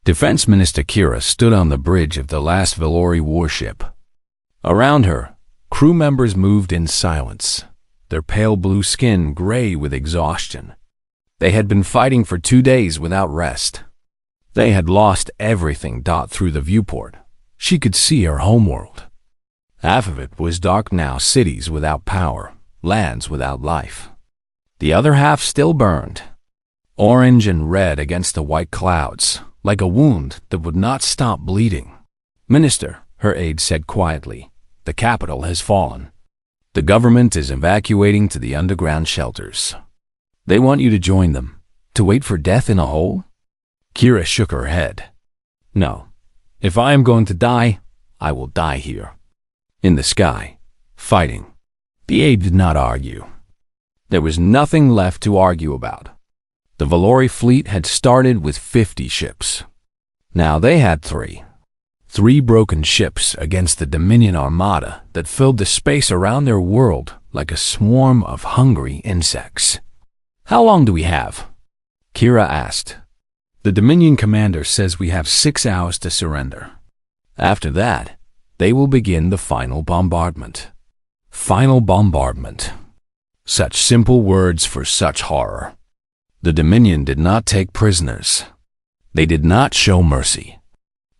Defense Minister Kira stood on the bridge of the last Valori warship. Around her, crew members moved in silence, their pale blue skin gray with exhaustion. They had been fighting for 2 days without rest. They had lost everything. Through the viewport, she could see her homeworld. Half of it was dark now, cities without power, lands without life. The other half still burned, orange and red against the white clouds, like a wound that would not stop bleeding. "Minister," her aide said quietly, "the capital has fallen. The government is evacuating to the underground shelters. They want you to join them, to wait for death in a hole?" Kira shook her head. "No. If I am going to die, I will die here. In the sky, fighting." The aide did not argue. There was nothing left to argue about. The Valori fleet had started with 50 ships. Now they had three broken ships against the Dominion armada that filled the space around their world like a swarm of hungry insects. "How long do we have?" Kira asked. "The Dominion commander says we have 6 hours to surrender. After that, they will begin the final bombardment." Final bombardment. Such simple words for such horror. The Dominion did not take prisoners. They did not show mercy.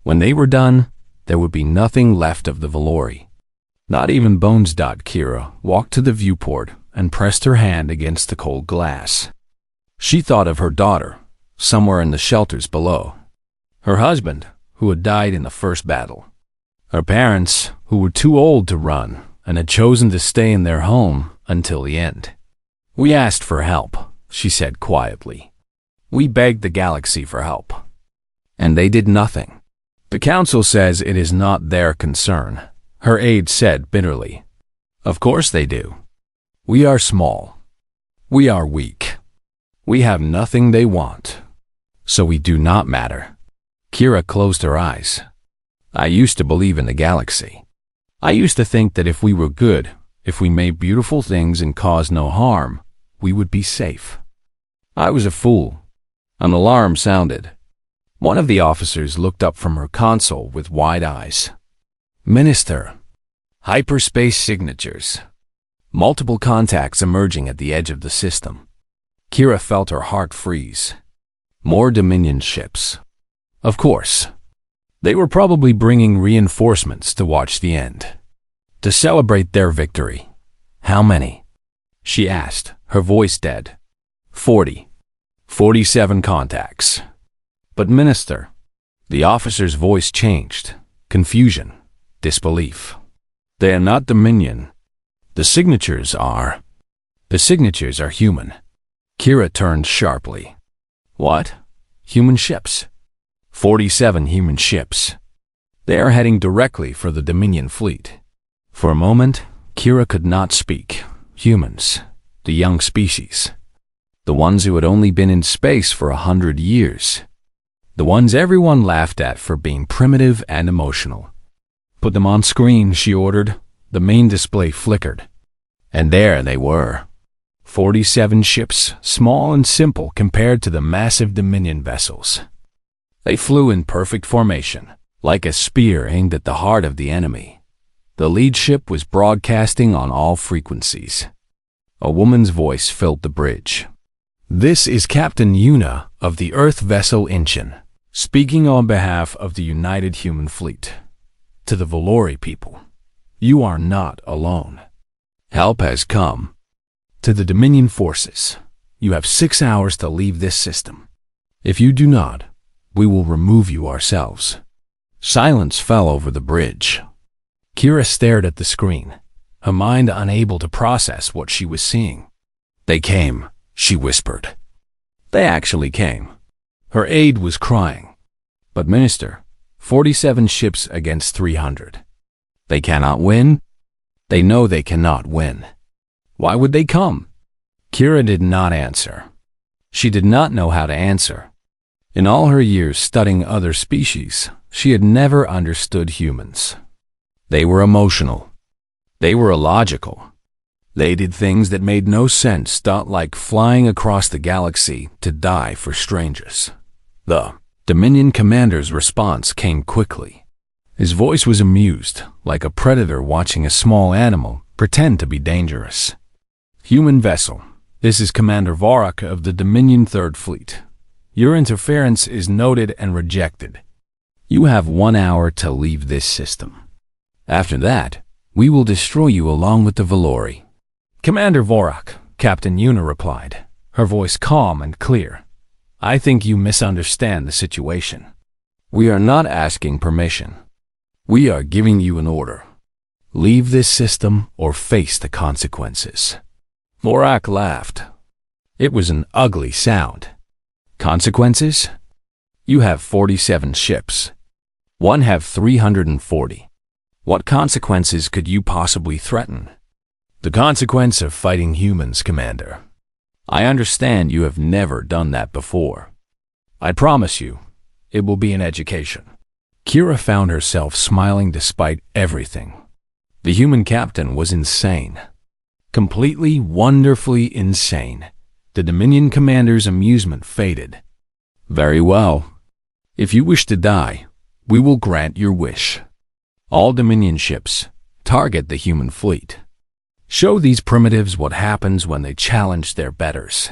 When they were done, there would be nothing left of the Valori. Not even bones. Kira walked to the viewport and pressed her hand against the cold glass. She thought of her daughter, somewhere in the shelters below. Her husband, who had died in the first battle. Her parents, who were too old to run and had chosen to stay in their home until the end. "We asked for help," she said quietly. "We begged the galaxy for help. And they did nothing. The council says it is not their concern," her aide said bitterly. "Of course they do. We are small. We are weak. We have nothing they want. So we do not matter." Kira closed her eyes. "I used to believe in the galaxy. I used to think that if we were good, if we made beautiful things and caused no harm, we would be safe. I was a fool." An alarm sounded. One of the officers looked up from her console with wide eyes. "Minister." Hyperspace signatures. Multiple contacts emerging at the edge of the system. Kira felt her heart freeze. More Dominion ships. Of course. They were probably bringing reinforcements to watch the end. To celebrate their victory. "How many?" she asked, her voice dead. 40. 47 contacts. "But Minister," the officer's voice changed. Confusion. Disbelief. "They are not Dominion. The signatures are. The signatures are human." Kira turned sharply. "What? Human ships?" 47 human ships. They are heading directly for the Dominion fleet. For a moment, Kira could not speak. Humans. The young species. The ones who had only been in space for 100 years. The ones everyone laughed at for being primitive and emotional. "Put them on screen," she ordered. The main display flickered. And there they were. 47 ships, small and simple compared to the massive Dominion vessels. They flew in perfect formation, like a spear aimed at the heart of the enemy. The lead ship was broadcasting on all frequencies. A woman's voice filled the bridge. "This is Captain Yuna of the Earth vessel Inchin, speaking on behalf of the United Human Fleet. To the Valori people, you are not alone. Help has come. To the Dominion forces, you have 6 hours to leave this system. If you do not, we will remove you ourselves." Silence fell over the bridge. Kira stared at the screen, her mind unable to process what she was seeing. "They came," she whispered. They actually came. Her aide was crying. "But Minister, 47 ships against 300. They cannot win?" "They know they cannot win. Why would they come?" Kira did not answer. She did not know how to answer. In all her years studying other species, she had never understood humans. They were emotional. They were illogical. They did things that made no sense, like flying across the galaxy to die for strangers. The Dominion Commander's response came quickly. His voice was amused, like a predator watching a small animal pretend to be dangerous. Human vessel, this is Commander Vorak of the Dominion Third Fleet. Your interference is noted and rejected. You have 1 hour to leave this system. After that, we will destroy you along with the Valori. Commander Vorak, Captain Yuna replied, her voice calm and clear. I think you misunderstand the situation. We are not asking permission. We are giving you an order. Leave this system or face the consequences. Vorak laughed. It was an ugly sound. Consequences? You have 47 ships. One have 340. What consequences could you possibly threaten? The consequence of fighting humans, Commander. I understand you have never done that before. I promise you, it will be an education. Kira found herself smiling despite everything. The human captain was insane. Completely, wonderfully insane. The Dominion Commander's amusement faded. Very well. If you wish to die, we will grant your wish. All Dominion ships, target the human fleet. Show these primitives what happens when they challenge their betters.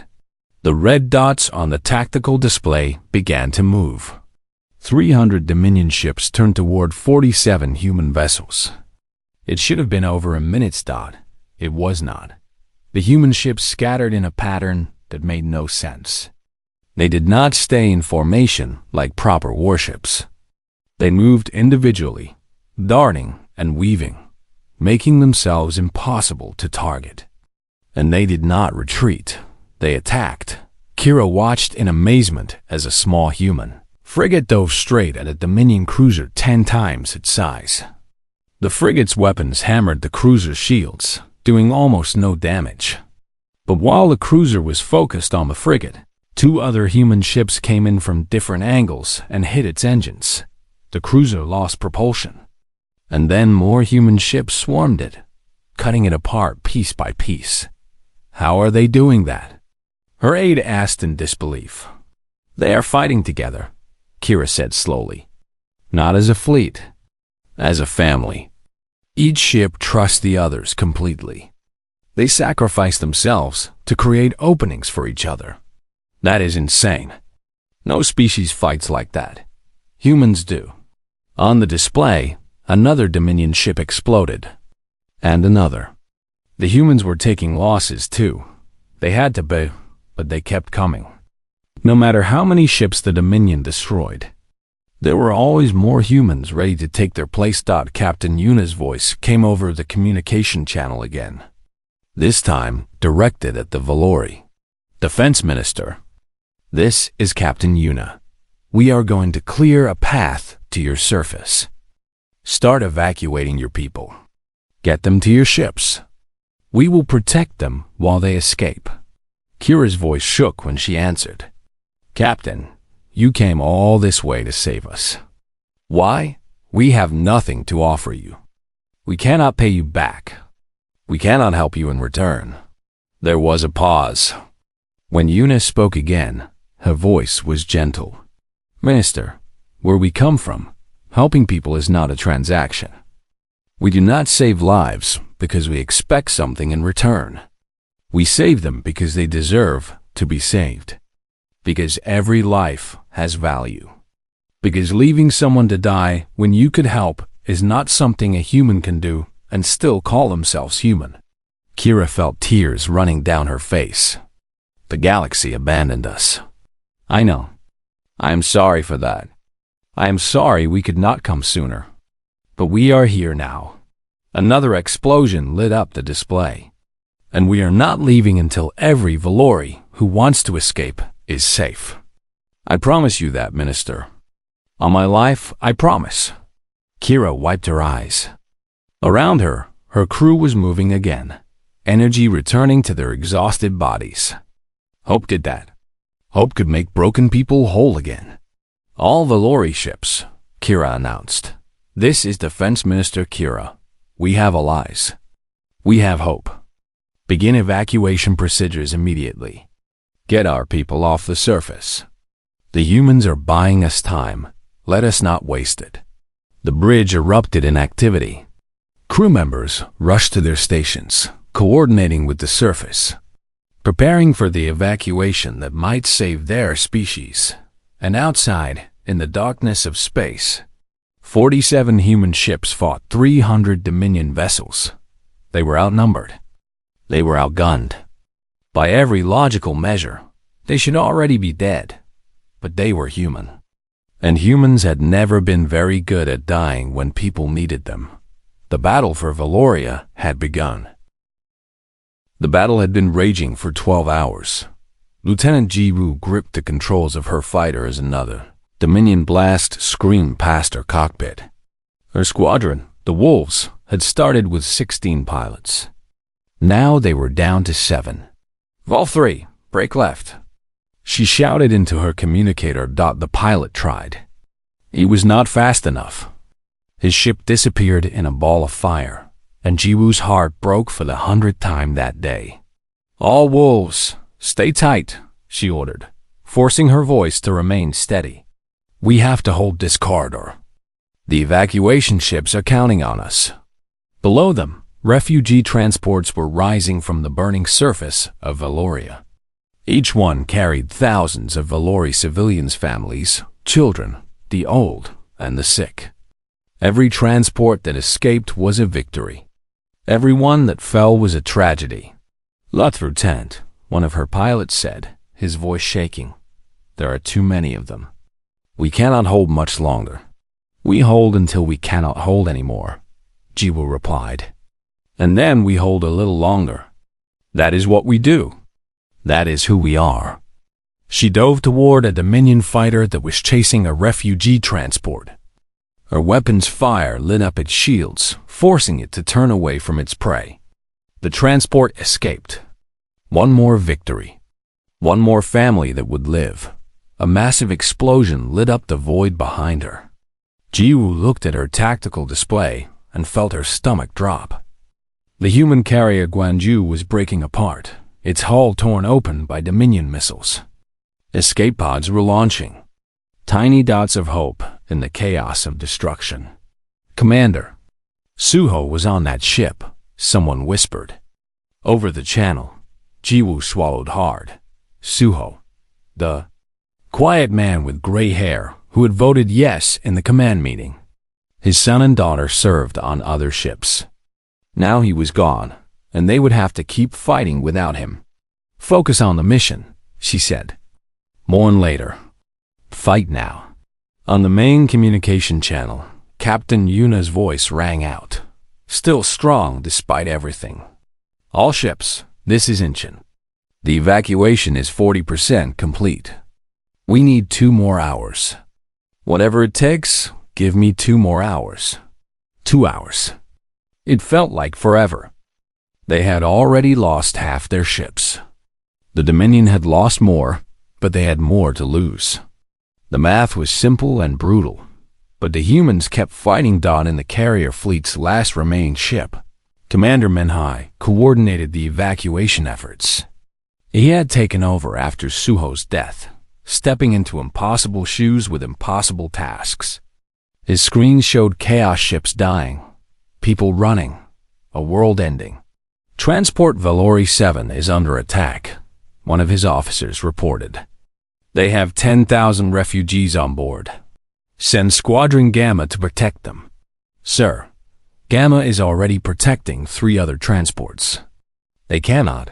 The red dots on the tactical display began to move. 300 Dominion ships turned toward 47 human vessels. It should have been over a minute's dot. It was not. The human ships scattered in a pattern that made no sense. They did not stay in formation like proper warships. They moved individually, darting and weaving, making themselves impossible to target. And they did not retreat. They attacked. Kira watched in amazement as a small human frigate dove straight at a Dominion cruiser 10 times its size. The frigate's weapons hammered the cruiser's shields, doing almost no damage. But while the cruiser was focused on the frigate, 2 other human ships came in from different angles and hit its engines. The cruiser lost propulsion. And then more human ships swarmed it, cutting it apart piece by piece. How are they doing that? Her aide asked in disbelief. They are fighting together, Kira said slowly. Not as a fleet, as a family. Each ship trusts the others completely. They sacrifice themselves to create openings for each other. That is insane. No species fights like that. Humans do. On the display, another Dominion ship exploded. And another. The humans were taking losses too. They had to be, but they kept coming. No matter how many ships the Dominion destroyed, there were always more humans ready to take their place. Captain Yuna's voice came over the communication channel again. This time, directed at the Valori. Defense Minister. This is Captain Yuna. We are going to clear a path to your surface. Start evacuating your people. Get them to your ships. We will protect them while they escape. Kira's voice shook when she answered. Captain, you came all this way to save us. Why? We have nothing to offer you. We cannot pay you back. We cannot help you in return. There was a pause. When Yuna spoke again, her voice was gentle. Minister, where we come from, helping people is not a transaction. We do not save lives because we expect something in return. We save them because they deserve to be saved. Because every life has value. Because leaving someone to die when you could help is not something a human can do and still call themselves human. Kira felt tears running down her face. The galaxy abandoned us. I know. I am sorry for that. I am sorry we could not come sooner. But we are here now. Another explosion lit up the display. And we are not leaving until every Valori who wants to escape is safe. I promise you that, Minister. On my life, I promise. Kira wiped her eyes. Around her, her crew was moving again, energy returning to their exhausted bodies. Hope did that. Hope could make broken people whole again. All Valori ships, Kira announced. This is Defense Minister Kira. We have allies. We have hope. Begin evacuation procedures immediately. Get our people off the surface. The humans are buying us time. Let us not waste it. The bridge erupted in activity. Crew members rushed to their stations, coordinating with the surface, preparing for the evacuation that might save their species. And outside, in the darkness of space, 47 human ships fought 300 Dominion vessels. They were outnumbered. They were outgunned. By every logical measure, they should already be dead. But they were human. And humans had never been very good at dying when people needed them. The battle for Valoria had begun. The battle had been raging for 12 hours. Lieutenant Jiwoo gripped the controls of her fighter as another Dominion blast screamed past her cockpit. Her squadron, the Wolves, had started with 16 pilots. Now they were down to 7. Vol 3, break left. She shouted into her communicator. The pilot tried. He was not fast enough. His ship disappeared in a ball of fire, and Jiwoo's heart broke for the 100th time that day. All Wolves, stay tight, she ordered, forcing her voice to remain steady. We have to hold this corridor. The evacuation ships are counting on us. Below them, refugee transports were rising from the burning surface of Valoria. Each one carried thousands of Valori civilians' families, children, the old, and the sick. Every transport that escaped was a victory. Every one that fell was a tragedy. Lieutenant, one of her pilots said, his voice shaking. There are too many of them. We cannot hold much longer. We hold until we cannot hold anymore, Jiwoo replied. And then we hold a little longer. That is what we do. That is who we are. She dove toward a Dominion fighter that was chasing a refugee transport. Her weapon's fire lit up its shields, forcing it to turn away from its prey. The transport escaped. One more victory. One more family that would live. A massive explosion lit up the void behind her. Jiwoo looked at her tactical display and felt her stomach drop. The human carrier Guanju was breaking apart, its hull torn open by Dominion missiles. Escape pods were launching. Tiny dots of hope in the chaos of destruction. Commander, Suho was on that ship, someone whispered. Over the channel, Jiwoo swallowed hard. Suho, the quiet man with gray hair who had voted yes in the command meeting. His son and daughter served on other ships. Now he was gone, and they would have to keep fighting without him. Focus on the mission, she said. Mourn later. Fight now. On the main communication channel, Captain Yuna's voice rang out, still strong despite everything. All ships, this is Inchin. The evacuation is 40% complete. We need 2 more hours. Whatever it takes, give me 2 more hours. 2 hours. It felt like forever. They had already lost half their ships. The Dominion had lost more, but they had more to lose. The math was simple and brutal, but the humans kept fighting. In the carrier fleet's last remaining ship, Commander Menhai coordinated the evacuation efforts. He had taken over after Suho's death, stepping into impossible shoes with impossible tasks. His screen showed chaos ships dying, people running, a world ending. Transport Valori 7 is under attack, one of his officers reported. They have 10,000 refugees on board. Send Squadron Gamma to protect them. Sir, Gamma is already protecting 3 other transports. They cannot.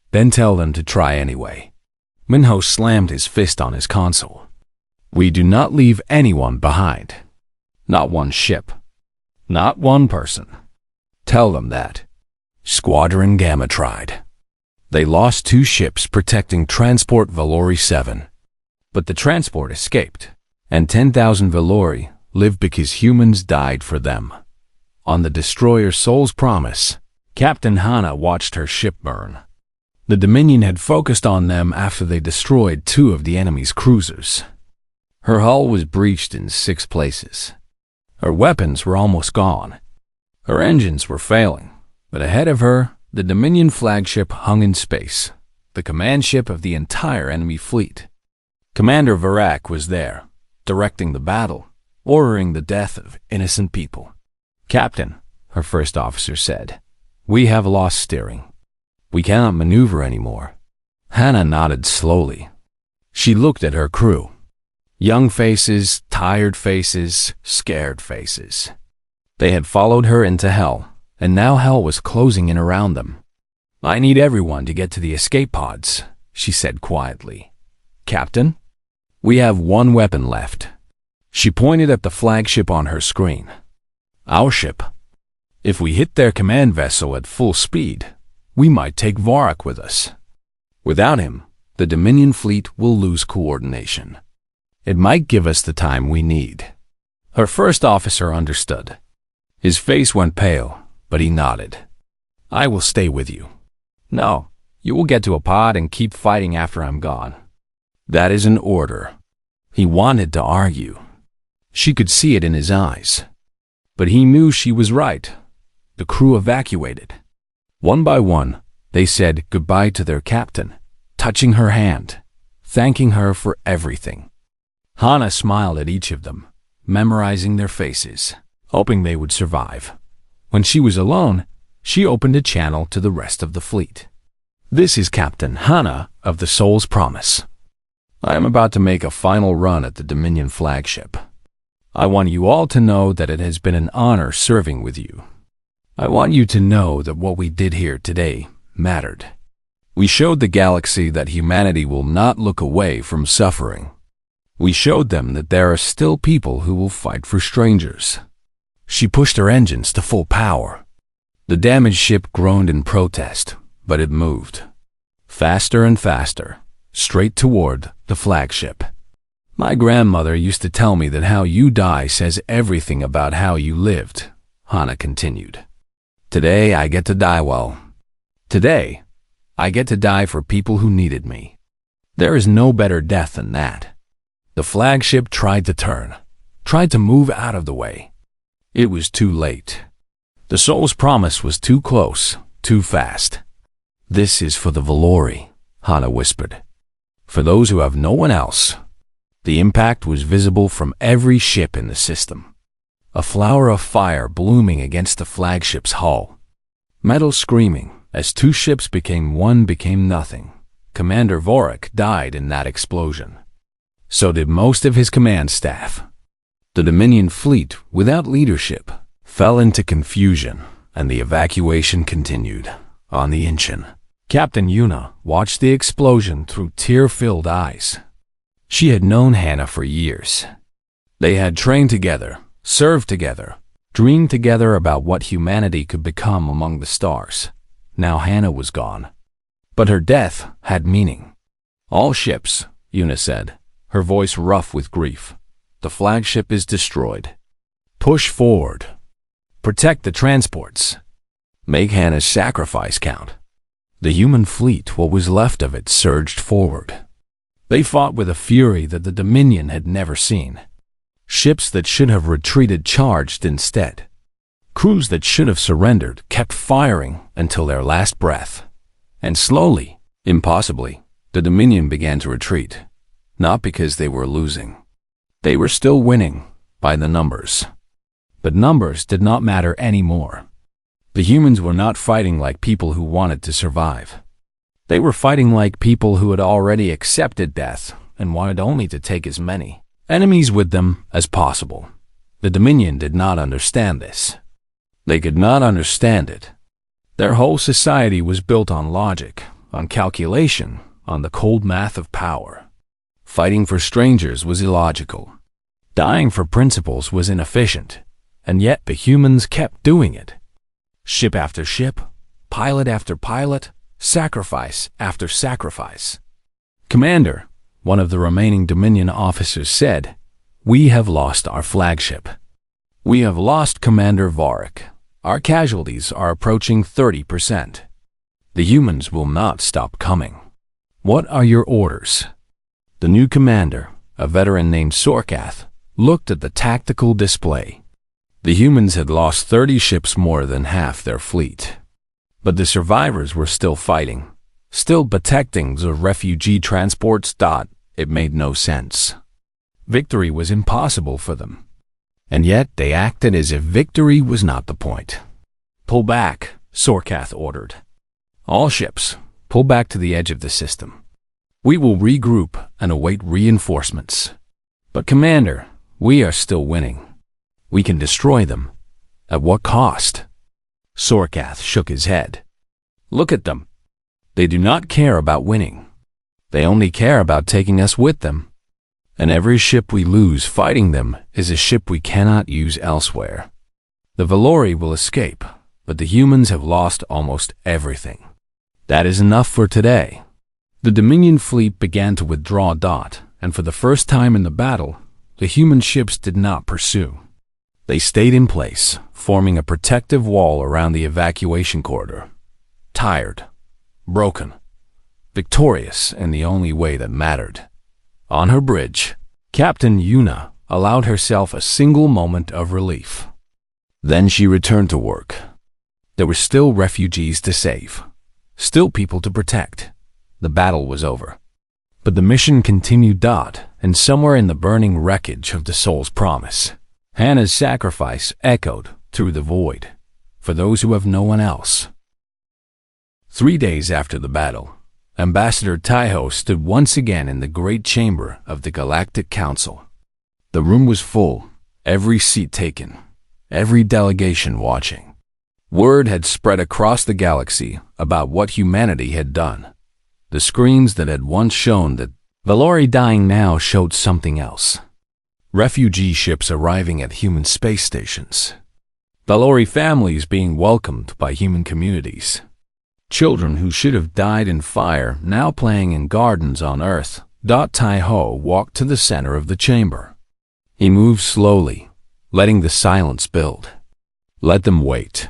Then tell them to try anyway. Minho slammed his fist on his console. We do not leave anyone behind. Not one ship. Not one person. Tell them that. Squadron Gamma tried. They lost 2 ships protecting Transport Valori 7. But the transport escaped, and 10,000 Valori lived because humans died for them. On the destroyer Soul's Promise, Captain Hana watched her ship burn. The Dominion had focused on them after they destroyed 2 of the enemy's cruisers. Her hull was breached in 6 places. Her weapons were almost gone. Her engines were failing, but ahead of her, the Dominion flagship hung in space, the command ship of the entire enemy fleet. Commander Varak was there, directing the battle, ordering the death of innocent people. "Captain," her first officer said, "we have lost steering. We cannot maneuver anymore." Hannah nodded slowly. She looked at her crew. Young faces, tired faces, scared faces. They had followed her into hell, and now hell was closing in around them. "I need everyone to get to the escape pods," she said quietly. "Captain, we have one weapon left." She pointed at the flagship on her screen. "Our ship. If we hit their command vessel at full speed, we might take Varak with us. Without him, the Dominion fleet will lose coordination. It might give us the time we need." Her first officer understood. His face went pale, but he nodded. "I will stay with you." "No, you will get to a pod and keep fighting after I'm gone." "That is an order." He wanted to argue. She could see it in his eyes. But he knew she was right. The crew evacuated. One by one, they said goodbye to their captain, touching her hand, thanking her for everything. Hannah smiled at each of them, memorizing their faces, hoping they would survive. When she was alone, she opened a channel to the rest of the fleet. "This is Captain Hannah of the Soul's Promise. I am about to make a final run at the Dominion flagship. I want you all to know that it has been an honor serving with you. I want you to know that what we did here today mattered. We showed the galaxy that humanity will not look away from suffering. We showed them that there are still people who will fight for strangers." She pushed her engines to full power. The damaged ship groaned in protest, but it moved. Faster and faster, straight toward the flagship. "My grandmother used to tell me that how you die says everything about how you lived," Hannah continued. "Today I get to die well. Today, I get to die for people who needed me. There is no better death than that." The flagship tried to turn, tried to move out of the way. It was too late. The Soul's Promise was too close, too fast. "This is for the Valori," Hannah whispered. "For those who have no one else." The impact was visible from every ship in the system. A flower of fire blooming against the flagship's hull. Metal screaming as two ships became one became nothing. Commander Vorik died in that explosion. So did most of his command staff. The Dominion fleet, without leadership, fell into confusion, and the evacuation continued on the Inchin. Captain Yuna watched the explosion through tear-filled eyes. She had known Hannah for years. They had trained together, served together, dreamed together about what humanity could become among the stars. Now Hannah was gone. But her death had meaning. "All ships," Yuna said, her voice rough with grief. "The flagship is destroyed. Push forward. Protect the transports. Make Hannah's sacrifice count." The human fleet, what was left of it, surged forward. They fought with a fury that the Dominion had never seen. Ships that should have retreated charged instead. Crews that should have surrendered kept firing until their last breath. And slowly, impossibly, the Dominion began to retreat. Not because they were losing. They were still winning, by the numbers. But numbers did not matter anymore. The humans were not fighting like people who wanted to survive. They were fighting like people who had already accepted death and wanted only to take as many enemies with them as possible. The Dominion did not understand this. They could not understand it. Their whole society was built on logic, on calculation, on the cold math of power. Fighting for strangers was illogical. Dying for principles was inefficient, and yet the humans kept doing it. Ship after ship, pilot after pilot, sacrifice after sacrifice. "Commander," one of the remaining Dominion officers said, "we have lost our flagship. We have lost Commander Vorik. Our casualties are approaching 30%. The humans will not stop coming. What are your orders?" The new commander, a veteran named Sorkath, looked at the tactical display. The humans had lost 30 ships, more than half their fleet. But the survivors were still fighting, still protecting the refugee transports. It made no sense. Victory was impossible for them. And yet they acted as if victory was not the point. "Pull back," Sorkath ordered. "All ships, pull back to the edge of the system. We will regroup and await reinforcements." "But Commander, we are still winning. We can destroy them. At what cost?" Sorkath shook his head. "Look at them. They do not care about winning. They only care about taking us with them. And every ship we lose fighting them is a ship we cannot use elsewhere. The Valori will escape, but the humans have lost almost everything. That is enough for today." The Dominion fleet began to withdraw. And for the first time in the battle, the human ships did not pursue. They stayed in place, forming a protective wall around the evacuation corridor. Tired, broken, victorious in the only way that mattered. On her bridge, Captain Yuna allowed herself a single moment of relief. Then she returned to work. There were still refugees to save, still people to protect. The battle was over. But the mission continued. And somewhere in the burning wreckage of the Soul's Promise, Hannah's sacrifice echoed through the void for those who have no one else. 3 days after the battle, Ambassador Taiho stood once again in the great chamber of the Galactic Council. The room was full, every seat taken, every delegation watching. Word had spread across the galaxy about what humanity had done. The screens that had once shown that Valori dying now showed something else. Refugee ships arriving at human space stations. Valori families being welcomed by human communities. Children who should have died in fire now playing in gardens on Earth. Taiho walked to the center of the chamber. He moved slowly, letting the silence build. Let them wait.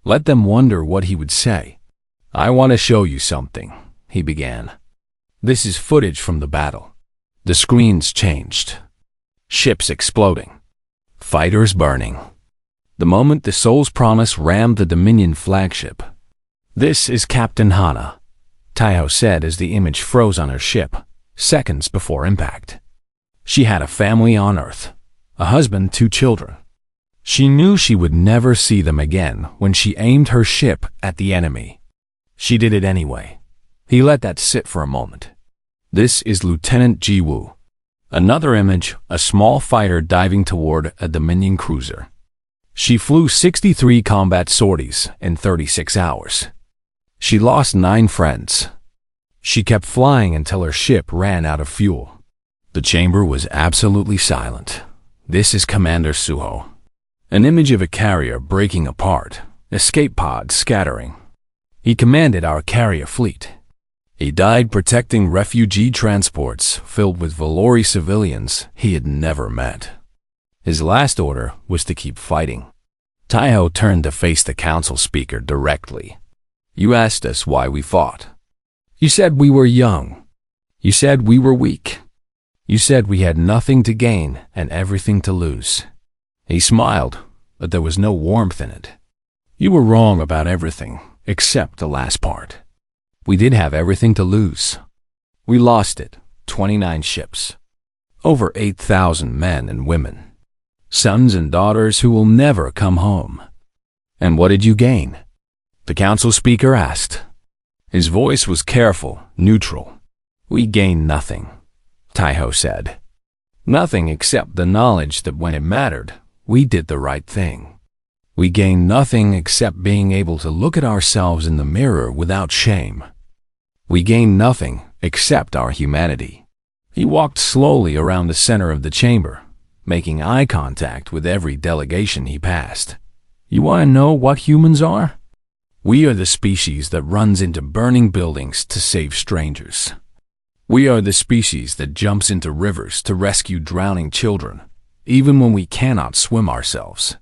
Let them wonder what he would say. "I want to show you something," he began. "This is footage from the battle." The screens changed. Ships exploding. Fighters burning. The moment the Soul's Promise rammed the Dominion flagship. "This is Captain Hana," Taiho said as the image froze on her ship, seconds before impact. She had a family on Earth, a husband, 2 children. She knew she would never see them again when she aimed her ship at the enemy. She did it anyway. He let that sit for a moment. "This is Lieutenant Jiwoo." Another image, a small fighter diving toward a Dominion cruiser. She flew 63 combat sorties in 36 hours. She lost 9 friends. She kept flying until her ship ran out of fuel. The chamber was absolutely silent. "This is Commander Suho." An image of a carrier breaking apart, escape pods scattering. "He commanded our carrier fleet. He died protecting refugee transports filled with Valori civilians he had never met. His last order was to keep fighting." Taiho turned to face the council speaker directly. "You asked us why we fought. You said we were young. You said we were weak. You said we had nothing to gain and everything to lose." He smiled, but there was no warmth in it. "You were wrong about everything, except the last part. We did have everything to lose. We lost it, 29 ships. Over 8,000 men and women. Sons and daughters who will never come home." "And what did you gain?" the council speaker asked. His voice was careful, neutral. "We gained nothing," Taiho said. "Nothing except the knowledge that when it mattered, we did the right thing. We gained nothing except being able to look at ourselves in the mirror without shame. We gained nothing except our humanity." He walked slowly around the center of the chamber, making eye contact with every delegation he passed. "You want to know what humans are? We are the species that runs into burning buildings to save strangers. We are the species that jumps into rivers to rescue drowning children, even when we cannot swim ourselves.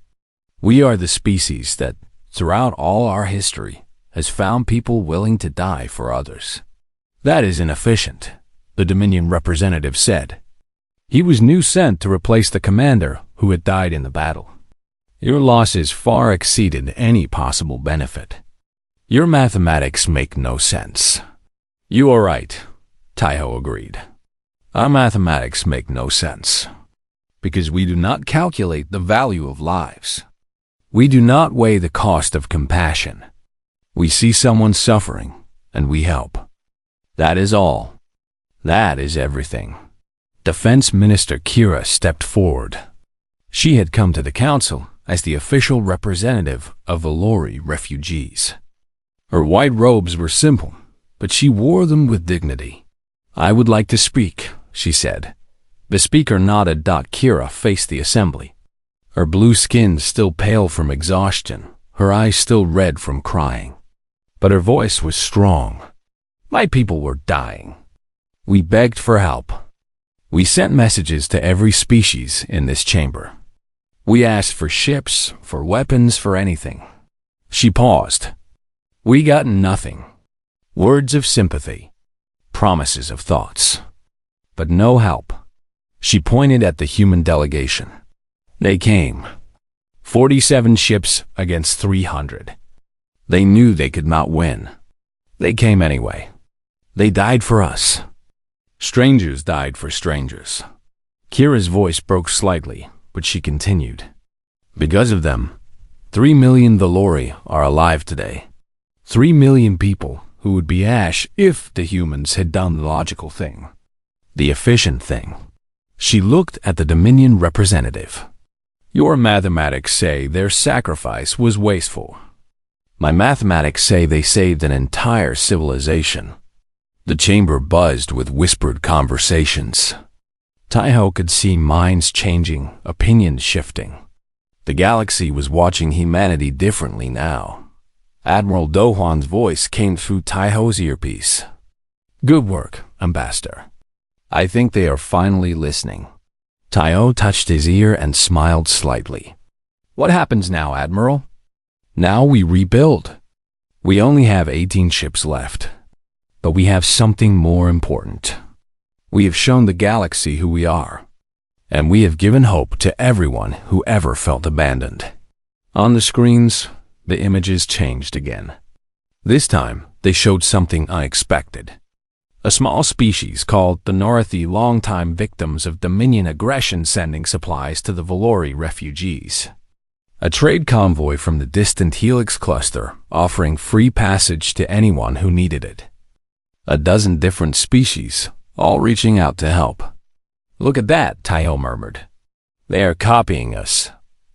We are the species that, throughout all our history, has found people willing to die for others." "That is inefficient," the Dominion representative said. He was new sent to replace the commander who had died in the battle. "Your losses far exceeded any possible benefit. Your mathematics make no sense." "You are right," Taiho agreed. Our mathematics make no sense, because we do not calculate the value of lives. We do not weigh the cost of compassion. We see someone suffering, and we help. That is all. That is everything. Defense Minister Kira stepped forward. She had come to the council as the official representative of Valori refugees. Her white robes were simple, but she wore them with dignity. "I would like to speak," she said. The speaker nodded. Kira faced the assembly. Her blue skin still pale from exhaustion, her eyes still red from crying. But her voice was strong. "My people were dying. We begged for help. We sent messages to every species in this chamber. We asked for ships, for weapons, for anything." She paused. "We got nothing. Words of sympathy, promises of thoughts, but no help." She pointed at the human delegation. They came. 47 ships against 300. They knew they could not win. They came anyway. They died for us. Strangers died for strangers. Kira's voice broke slightly, but she continued. "Because of them, 3 million Valori are alive today. 3 million people who would be ash if the humans had done the logical thing, the efficient thing." She looked at the Dominion representative. "Your mathematics say their sacrifice was wasteful. My mathematics say they saved an entire civilization." The chamber buzzed with whispered conversations. Taiho could see minds changing, opinions shifting. The galaxy was watching humanity differently now. Admiral Dohwan's voice came through Taiho's earpiece. "Good work, Ambassador. I think they are finally listening." Taiho touched his ear and smiled slightly. "What happens now, Admiral?" "Now we rebuild. We only have 18 ships left. But we have something more important. We have shown the galaxy who we are. And we have given hope to everyone who ever felt abandoned." On the screens, the images changed again. This time, they showed something unexpected. A small species called the Norathi, longtime victims of Dominion aggression, sending supplies to the Valori refugees. A trade convoy from the distant Helix cluster, offering free passage to anyone who needed it. A dozen different species, all reaching out to help. "Look at that," Taiho murmured. "They are copying us,"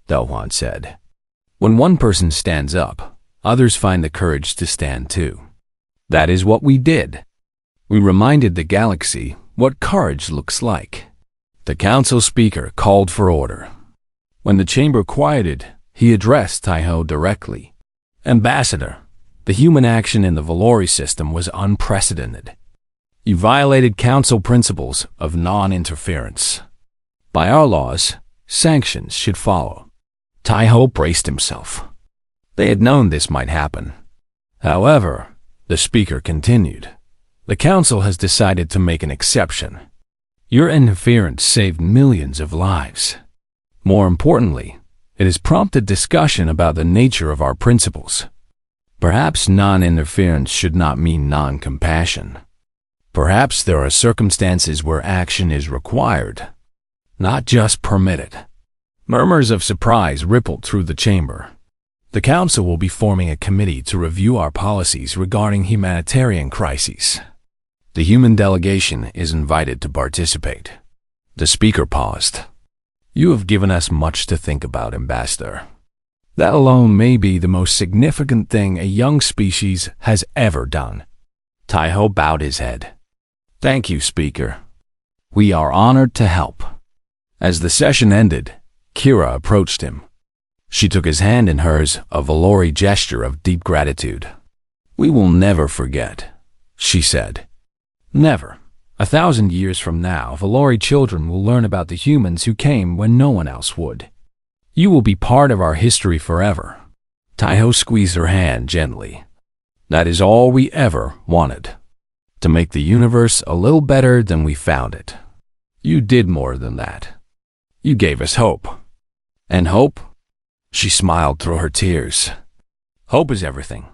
Dohwan said. When one person stands up, others find the courage to stand too. That is what we did. We reminded the galaxy what courage looks like. The council speaker called for order. When the chamber quieted, he addressed Taiho directly. "Ambassador, the human action in the Valori system was unprecedented. You violated council principles of non-interference. By our laws, sanctions should follow." Taiho braced himself. They had known this might happen. However, the speaker continued, "The council has decided to make an exception. Your interference saved millions of lives. More importantly, it has prompted discussion about the nature of our principles. Perhaps non-interference should not mean non-compassion. Perhaps there are circumstances where action is required, not just permitted." Murmurs of surprise rippled through the chamber. The council will be forming a committee to review our policies regarding humanitarian crises. The human delegation is invited to participate. The speaker paused. "You have given us much to think about, Ambassador. That alone may be the most significant thing a young species has ever done." Taiho bowed his head. "Thank you, Speaker. We are honored to help." As the session ended, Kira approached him. She took his hand in hers, a Valori gesture of deep gratitude. "We will never forget," she said. "Never. 1,000 years from now, Valori children will learn about the humans who came when no one else would. You will be part of our history forever." Taiho squeezed her hand gently. "That is all we ever wanted. To make the universe a little better than we found it. You did more than that. You gave us hope." "And hope?" She smiled through her tears. "Hope is everything."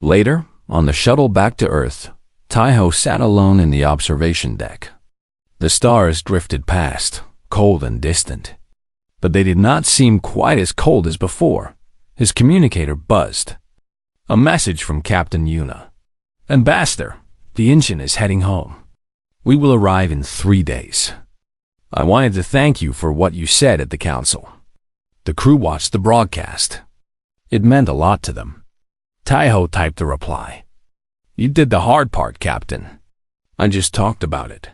Later, on the shuttle back to Earth, Taiho sat alone in the observation deck. The stars drifted past, cold and distant. But they did not seem quite as cold as before. His communicator buzzed. A message from Captain Yuna. Ambassador, the engine is heading home. We will arrive in 3 days. I wanted to thank you for what you said at the council. The crew watched the broadcast. It meant a lot to them. Taiho typed a reply. You did the hard part, Captain. I just talked about it.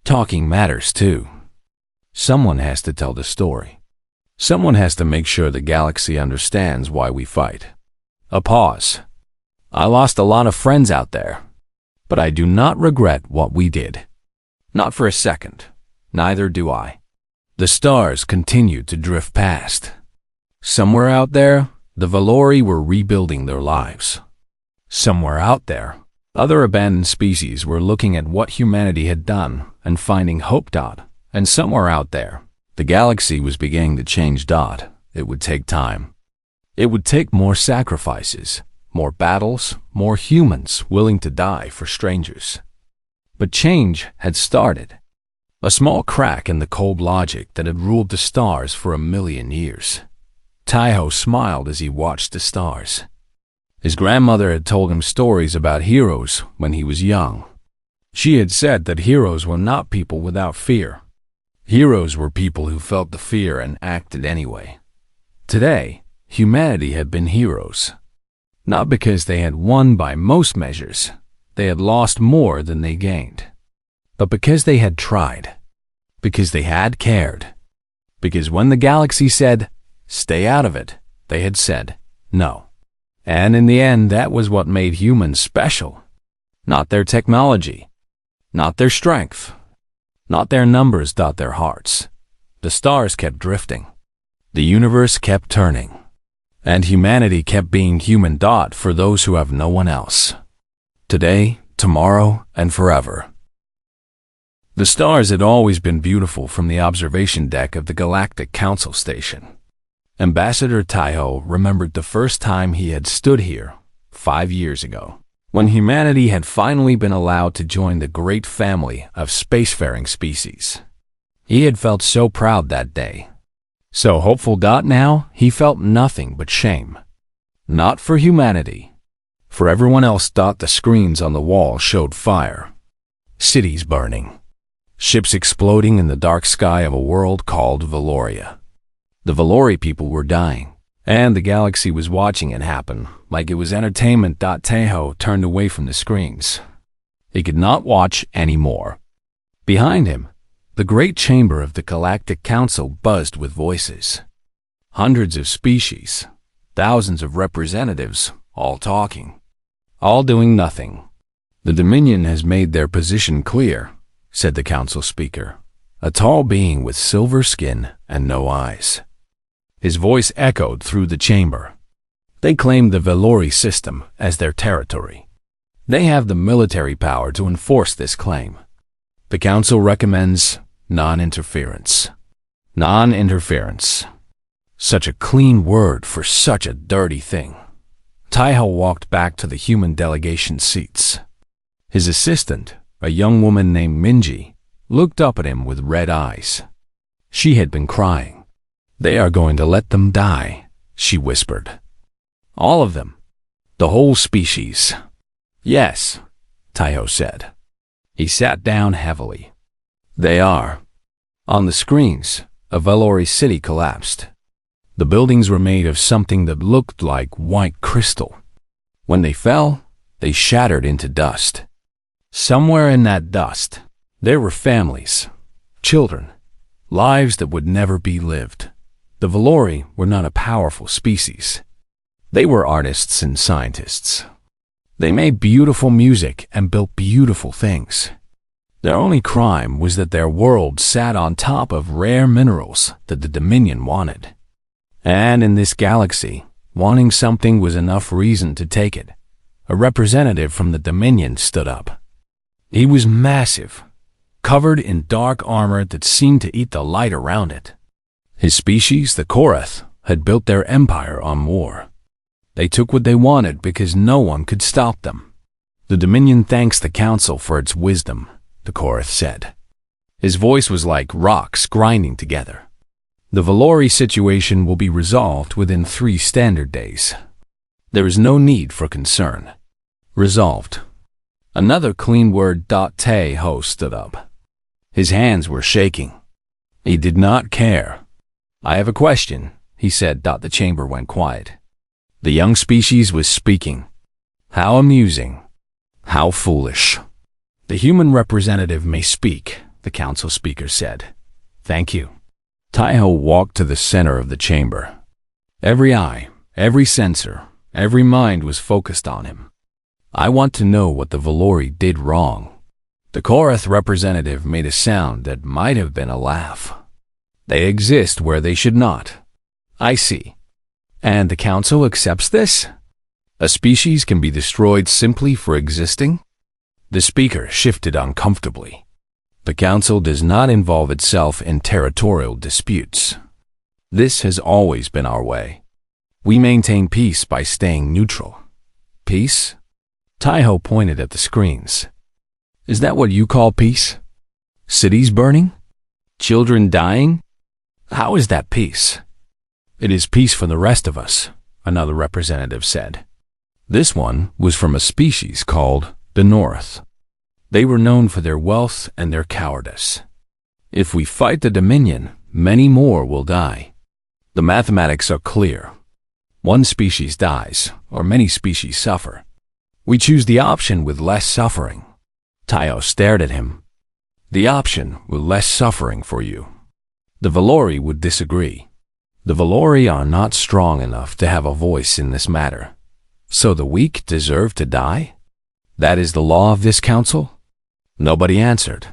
Talking matters too. Someone has to tell the story. Someone has to make sure the galaxy understands why we fight. A pause. I lost a lot of friends out there, but I do not regret what we did. Not for a second. Neither do I. The stars continued to drift past. Somewhere out there, the Valori were rebuilding their lives. Somewhere out there, other abandoned species were looking at what humanity had done and finding hope. And somewhere out there, the galaxy was beginning to change. It would take time. It would take more sacrifices, more battles, more humans willing to die for strangers. But change had started. A small crack in the cold logic that had ruled the stars for 1,000,000 years. Taiho smiled as he watched the stars. His grandmother had told him stories about heroes when he was young. She had said that heroes were not people without fear. Heroes were people who felt the fear and acted anyway. Today, humanity had been heroes. Not because they had won by most measures. They had lost more than they gained. But because they had tried. Because they had cared. Because when the galaxy said, stay out of it, they had said, no. And in the end, that was what made humans special. Not their technology. Not their strength. Not their numbers. Their hearts. The stars kept drifting. The universe kept turning. And humanity kept being human. For those who have no one else. Today, tomorrow, and forever. The stars had always been beautiful from the observation deck of the Galactic Council Station. Ambassador Taiho remembered the first time he had stood here, 5 years ago, when humanity had finally been allowed to join the great family of spacefaring species. He had felt so proud that day. So hopeful. Now, he felt nothing but shame. Not for humanity. For everyone else. The screens on the wall showed fire. Cities burning. Ships exploding in the dark sky of a world called Valoria. The Valori people were dying, and the galaxy was watching it happen like it was entertainment. Taiho turned away from the screens. He could not watch anymore. Behind him, the great chamber of the Galactic Council buzzed with voices. Hundreds of species, thousands of representatives, all talking, all doing nothing. The Dominion has made their position clear, said the council speaker, a tall being with silver skin and no eyes. His voice echoed through the chamber. They claim the Valori system as their territory. They have the military power to enforce this claim. The council recommends non-interference. Non-interference. Such a clean word for such a dirty thing. Taiho walked back to the human delegation seats. His assistant, a young woman named Minji, looked up at him with red eyes. She had been crying. They are going to let them die, she whispered. All of them. The whole species. Yes, Taiho said. He sat down heavily. They are. On the screens, a Valori city collapsed. The buildings were made of something that looked like white crystal. When they fell, they shattered into dust. Somewhere in that dust, there were families, children, lives that would never be lived. The Valori were not a powerful species. They were artists and scientists. They made beautiful music and built beautiful things. Their only crime was that their world sat on top of rare minerals that the Dominion wanted. And in this galaxy, wanting something was enough reason to take it. A representative from the Dominion stood up. He was massive, covered in dark armor that seemed to eat the light around it. His species, the Korath, had built their empire on war. They took what they wanted because no one could stop them. The Dominion thanks the Council for its wisdom, the Korath said. His voice was like rocks grinding together. The Valori situation will be resolved within 3 standard days. There is no need for concern. Resolved. Another clean word. Taeho stood up. His hands were shaking. He did not care. I have a question, he said. The chamber went quiet. The young species was speaking. How amusing. How foolish. The human representative may speak, the council speaker said. Thank you. Taeho walked to the center of the chamber. Every eye, every sensor, every mind was focused on him. I want to know what the Valori did wrong. The Korath representative made a sound that might have been a laugh. They exist where they should not. I see. And the council accepts this? A species can be destroyed simply for existing? The speaker shifted uncomfortably. The council does not involve itself in territorial disputes. This has always been our way. We maintain peace by staying neutral. Peace? Taeho pointed at the screens. Is that what you call peace? Cities burning? Children dying? How is that peace? It is peace for the rest of us, another representative said. This one was from a species called the North. They were known for their wealth and their cowardice. If we fight the Dominion, many more will die. The mathematics are clear. One species dies, or many species suffer. We choose the option with less suffering. Taeho stared at him. The option with less suffering for you. The Valori would disagree. The Valori are not strong enough to have a voice in this matter. So the weak deserve to die? That is the law of this council? Nobody answered.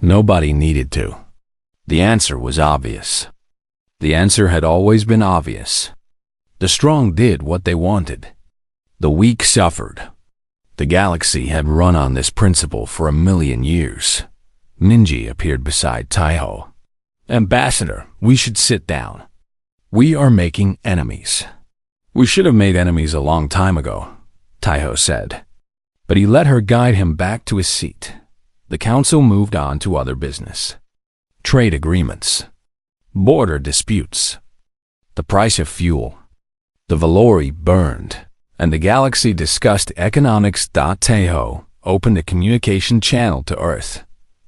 Nobody needed to. The answer was obvious. The answer had always been obvious. The strong did what they wanted. The weak suffered. The galaxy had run on this principle for 1,000,000 years. Ninji appeared beside Taeho. Ambassador, we should sit down. We are making enemies. We should have made enemies a long time ago, Taeho said. But he let her guide him back to his seat. The council moved on to other business. Trade agreements. Border disputes. The price of fuel. The Valori burned, and the galaxy discussed economics. Taeho opened a communication channel to Earth.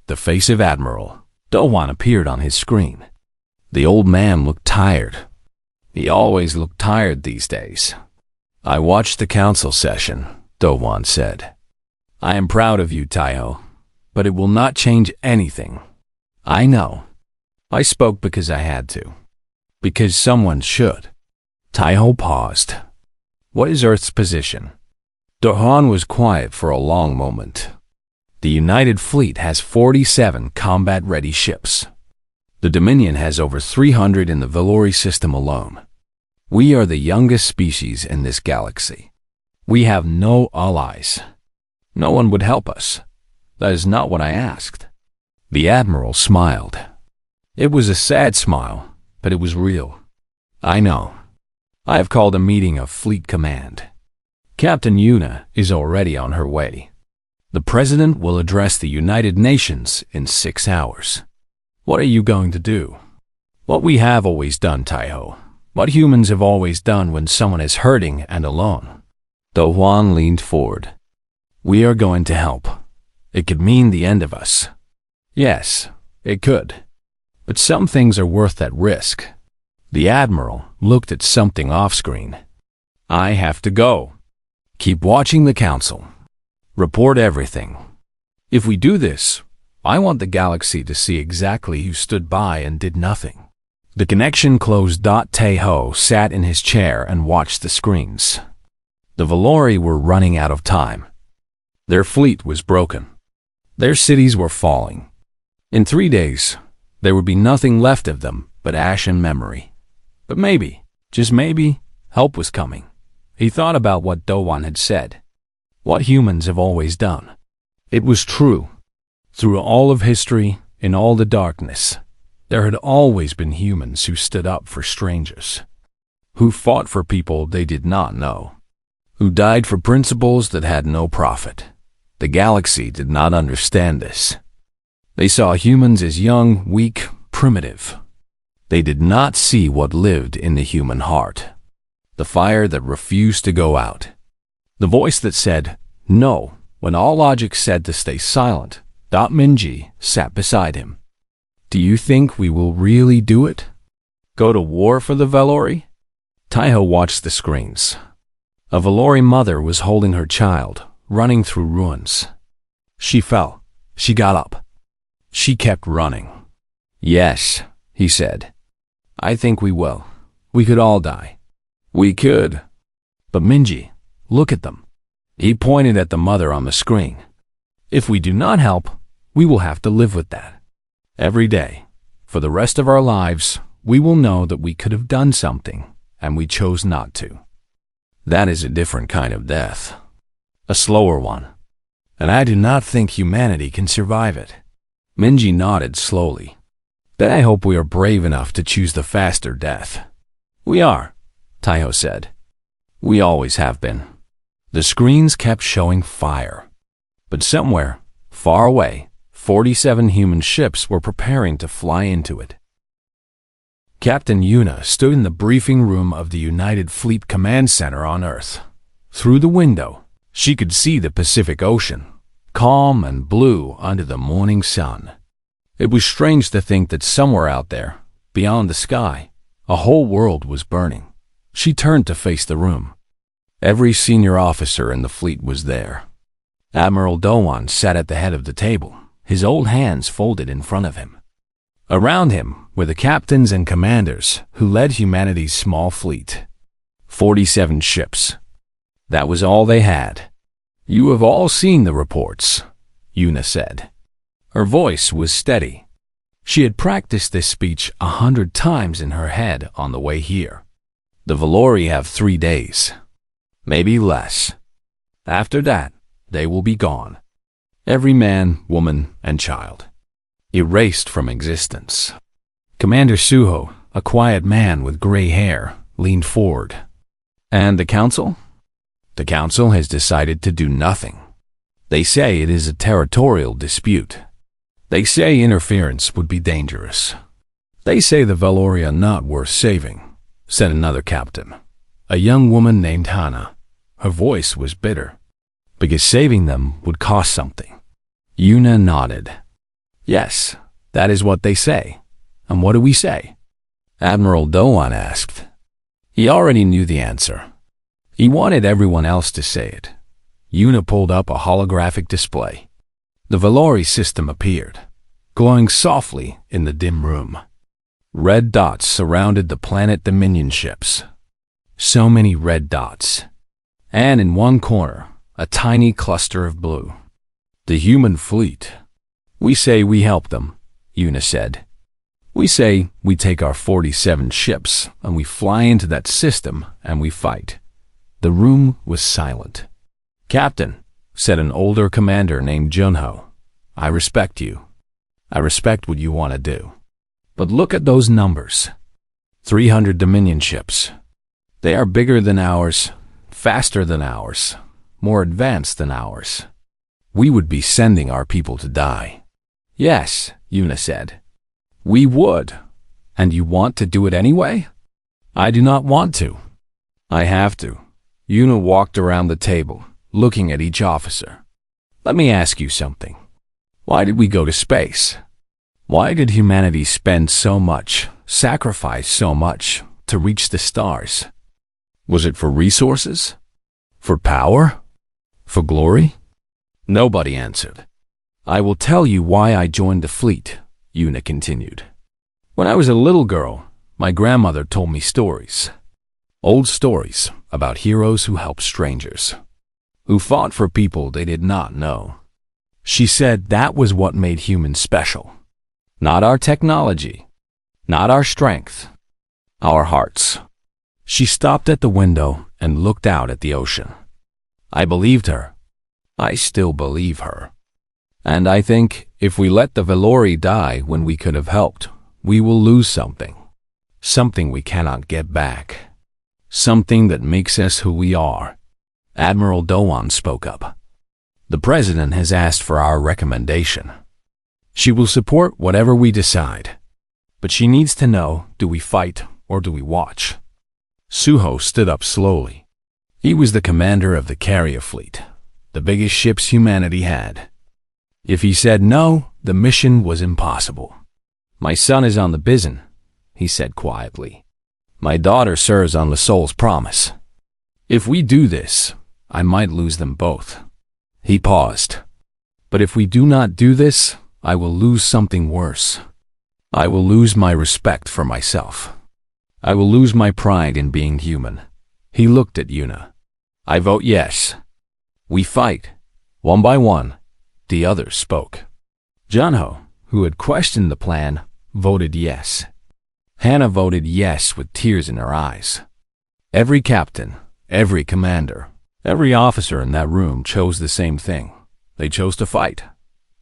The face of Admiral Dowan appeared on his screen. The old man looked tired. He always looked tired these days. I watched the council session, Dowan said. I am proud of you, Taeho, but it will not change anything. I know. I spoke because I had to. Because someone should. Taeho paused. What is Earth's position? Dowan was quiet for a long moment. The United Fleet has 47 combat-ready ships. The Dominion has over 300 in the Valori system alone. We are the youngest species in this galaxy. We have no allies. No one would help us. That is not what I asked. The Admiral smiled. It was a sad smile, but it was real. I know. I have called a meeting of Fleet Command. Captain Yuna is already on her way. The President will address the United Nations in 6 hours. What are you going to do? What we have always done, Taeho. What humans have always done when someone is hurting and alone. Dowan leaned forward. We are going to help. It could mean the end of us. Yes, it could. But some things are worth that risk. The Admiral looked at something off-screen. I have to go. Keep watching the Council. Report everything. If we do this, I want the galaxy to see exactly who stood by and did nothing. The connection closed. Taeho sat in his chair and watched the screens. The Valori were running out of time. Their fleet was broken. Their cities were falling. In 3 days, there would be nothing left of them but ash and memory. But maybe, just maybe, help was coming. He thought about what Dowan had said. What humans have always done. It was true. Through all of history, in all the darkness, there had always been humans who stood up for strangers, who fought for people they did not know, who died for principles that had no profit. The galaxy did not understand this. They saw humans as young, weak, primitive. They did not see what lived in the human heart. The fire that refused to go out. The voice that said, no, when all logic said to stay silent. Minji sat beside him. Do you think we will really do it? Go to war for the Valori? Taiho watched the screens. A Valori mother was holding her child, running through ruins. She fell. She got up. She kept running. Yes, he said. I think we will. We could all die. We could. But Minji, look at them. He pointed at the mother on the screen. If we do not help, we will have to live with that. Every day, for the rest of our lives, we will know that we could have done something, and we chose not to. That is a different kind of death. A slower one. And I do not think humanity can survive it. Minji nodded slowly. Then I hope we are brave enough to choose the faster death. We are, Taiho said. We always have been. The screens kept showing fire. But somewhere, far away, 47 human ships were preparing to fly into it. Captain Yuna stood in the briefing room of the United Fleet Command Center on Earth. Through the window, she could see the Pacific Ocean, calm and blue under the morning sun. It was strange to think that somewhere out there, beyond the sky, a whole world was burning. She turned to face the room. Every senior officer in the fleet was there. Admiral Doan sat at the head of the table, his old hands folded in front of him. Around him were the captains and commanders who led humanity's small fleet. 47 ships. That was all they had. You have all seen the reports, Yuna said. Her voice was steady. She had practiced this speech 100 times in her head on the way here. The Valori have 3 days. Maybe less. After that, they will be gone. Every man, woman, and child. Erased from existence. Commander Suho, a quiet man with gray hair, leaned forward. And the council? The council has decided to do nothing. They say it is a territorial dispute. They say interference would be dangerous. They say the Valori are not worth saving, said another captain, a young woman named Hana. Her voice was bitter, because saving them would cost something. Yuna nodded. Yes, that is what they say. And what do we say? Admiral Doan asked. He already knew the answer. He wanted everyone else to say it. Yuna pulled up a holographic display. The Valori system appeared, glowing softly in the dim room. Red dots surrounded the planet Dominion ships. So many red dots. And in one corner, a tiny cluster of blue. The human fleet. We say we help them, Yuna said. We say we take our 47 ships and we fly into that system and we fight. The room was silent. Captain, said an older commander named Junho, I respect you. I respect what you want to do. But look at those numbers. 300 Dominion ships. They are bigger than ours, faster than ours, more advanced than ours. We would be sending our people to die. Yes, Yuna said. We would. And you want to do it anyway? I do not want to. I have to. Yuna walked around the table, looking at each officer. Let me ask you something. Why did we go to space? Why did humanity spend so much, sacrifice so much, to reach the stars? Was it for resources? For power? For glory? Nobody answered. I will tell you why I joined the fleet, Yuna continued. When I was a little girl, my grandmother told me stories. Old stories about heroes who helped strangers, who fought for people they did not know. She said that was what made humans special. Not our technology, not our strength, our hearts. She stopped at the window and looked out at the ocean. I believed her. I still believe her. And I think if we let the Valori die when we could have helped, we will lose something. Something we cannot get back. Something that makes us who we are. Admiral Doan spoke up. The President has asked for our recommendation. She will support whatever we decide. But she needs to know, do we fight or do we watch? Suho stood up slowly. He was the commander of the carrier fleet, the biggest ships humanity had. If he said no, the mission was impossible. My son is on the Bison, he said quietly. My daughter serves on the Soul's Promise. If we do this, I might lose them both. He paused. But if we do not do this, I will lose something worse. I will lose my respect for myself. I will lose my pride in being human. He looked at Yuna. I vote yes. We fight. One by one, the others spoke. Junho, who had questioned the plan, voted yes. Hannah voted yes with tears in her eyes. Every captain, every commander, every officer in that room chose the same thing. They chose to fight.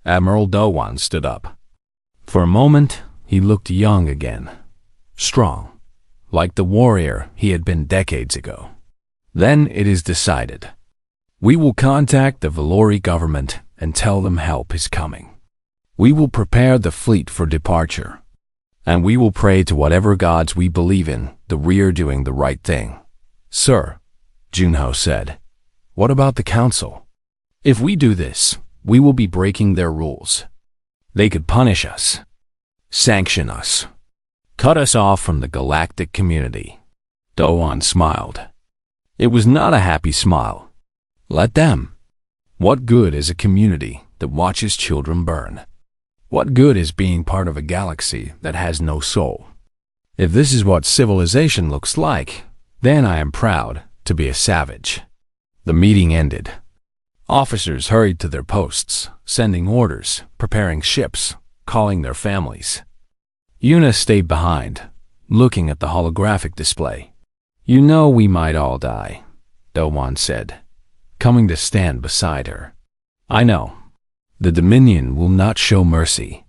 Admiral Dowan stood up. For a moment, he looked young again, strong, like the warrior he had been decades ago. Then it is decided. We will contact the Valori government and tell them help is coming. We will prepare the fleet for departure. And we will pray to whatever gods we believe in, the rear doing the right thing. Sir, Junho said, what about the council? If we do this, we will be breaking their rules. They could punish us, sanction us, cut us off from the galactic community. Dowan smiled. It was not a happy smile. Let them. What good is a community that watches children burn? What good is being part of a galaxy that has no soul? If this is what civilization looks like, then I am proud to be a savage. The meeting ended. Officers hurried to their posts, sending orders, preparing ships, calling their families. Yuna stayed behind, looking at the holographic display. You know we might all die, Dowan said, coming to stand beside her. I know. The Dominion will not show mercy.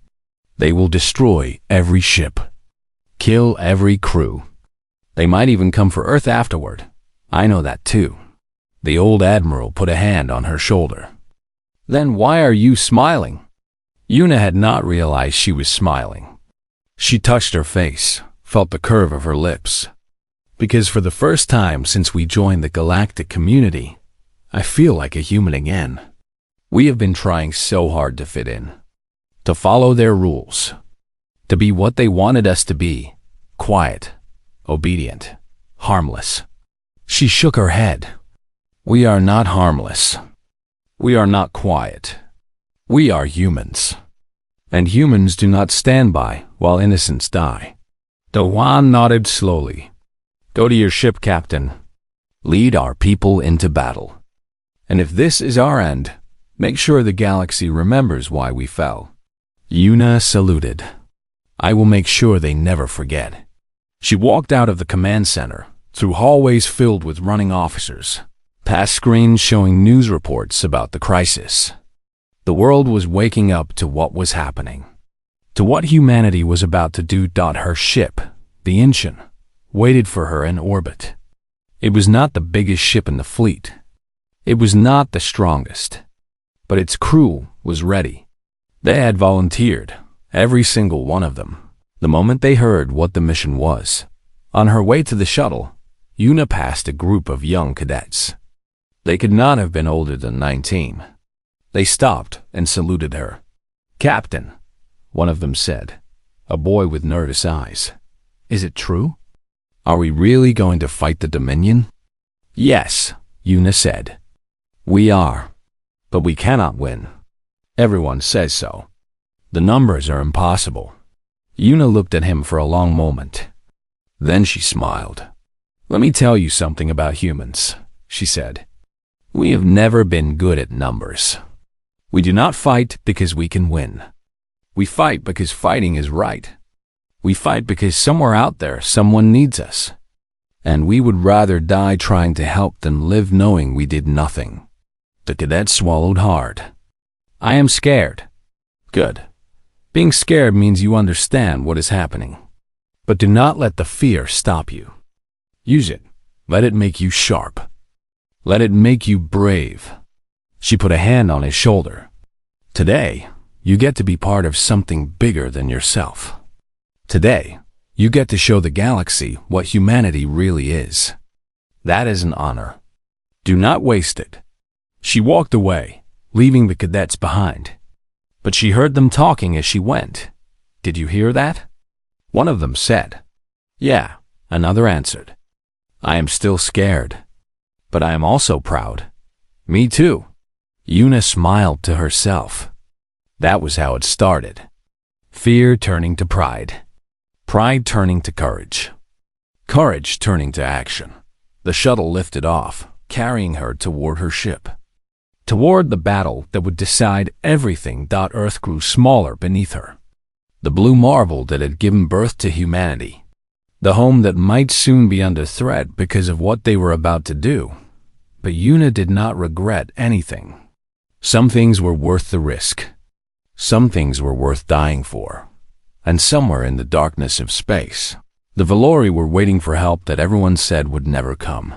They will destroy every ship, kill every crew. They might even come for Earth afterward. I know that too. The old admiral put a hand on her shoulder. Then why are you smiling? Yuna had not realized she was smiling. She touched her face, felt the curve of her lips. Because for the first time since we joined the galactic community, I feel like a human again. We have been trying so hard to fit in, to follow their rules, to be what they wanted us to be, quiet, obedient, harmless. She shook her head. We are not harmless. We are not quiet. We are humans. And humans do not stand by while innocents die. Dowan nodded slowly. Go to your ship, Captain. Lead our people into battle. And if this is our end, make sure the galaxy remembers why we fell. Yuna saluted. I will make sure they never forget. She walked out of the command center, through hallways filled with running officers, past screens showing news reports about the crisis. The world was waking up to what was happening, to what humanity was about to do. Her ship, the Inchin, waited for her in orbit. It was not the biggest ship in the fleet. It was not the strongest. But its crew was ready. They had volunteered, every single one of them, the moment they heard what the mission was. On her way to the shuttle, Yuna passed a group of young cadets. They could not have been older than 19. They stopped and saluted her. Captain, one of them said, a boy with nervous eyes. Is it true? Are we really going to fight the Dominion? Yes, Yuna said. We are. But we cannot win. Everyone says so. The numbers are impossible. Yuna looked at him for a long moment. Then she smiled. Let me tell you something about humans, she said. We have never been good at numbers. We do not fight because we can win. We fight because fighting is right. We fight because somewhere out there someone needs us. And we would rather die trying to help than live knowing we did nothing. The cadet swallowed hard. I am scared. Good. Being scared means you understand what is happening. But do not let the fear stop you. Use it. Let it make you sharp. Let it make you brave. She put a hand on his shoulder. Today, You get to be part of something bigger than yourself. Today, you get to show the galaxy what humanity really is. That is an honor. Do not waste it." She walked away, leaving the cadets behind. But she heard them talking as she went. "Did you hear that?" One of them said. "Yeah," another answered. "I am still scared. But I am also proud." "Me too." Una smiled to herself. That was how it started. Fear turning to pride. Pride turning to courage. Courage turning to action. The shuttle lifted off, carrying her toward her ship. Toward the battle that would decide everything. Earth grew smaller beneath her. The blue marvel that had given birth to humanity. The home that might soon be under threat because of what they were about to do. But Una did not regret anything. Some things were worth the risk. Some things were worth dying for. And somewhere in the darkness of space, the Valori were waiting for help that everyone said would never come.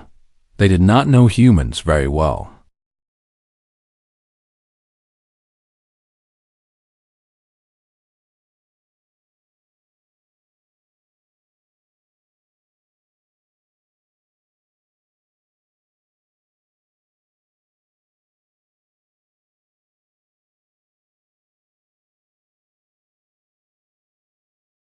They did not know humans very well,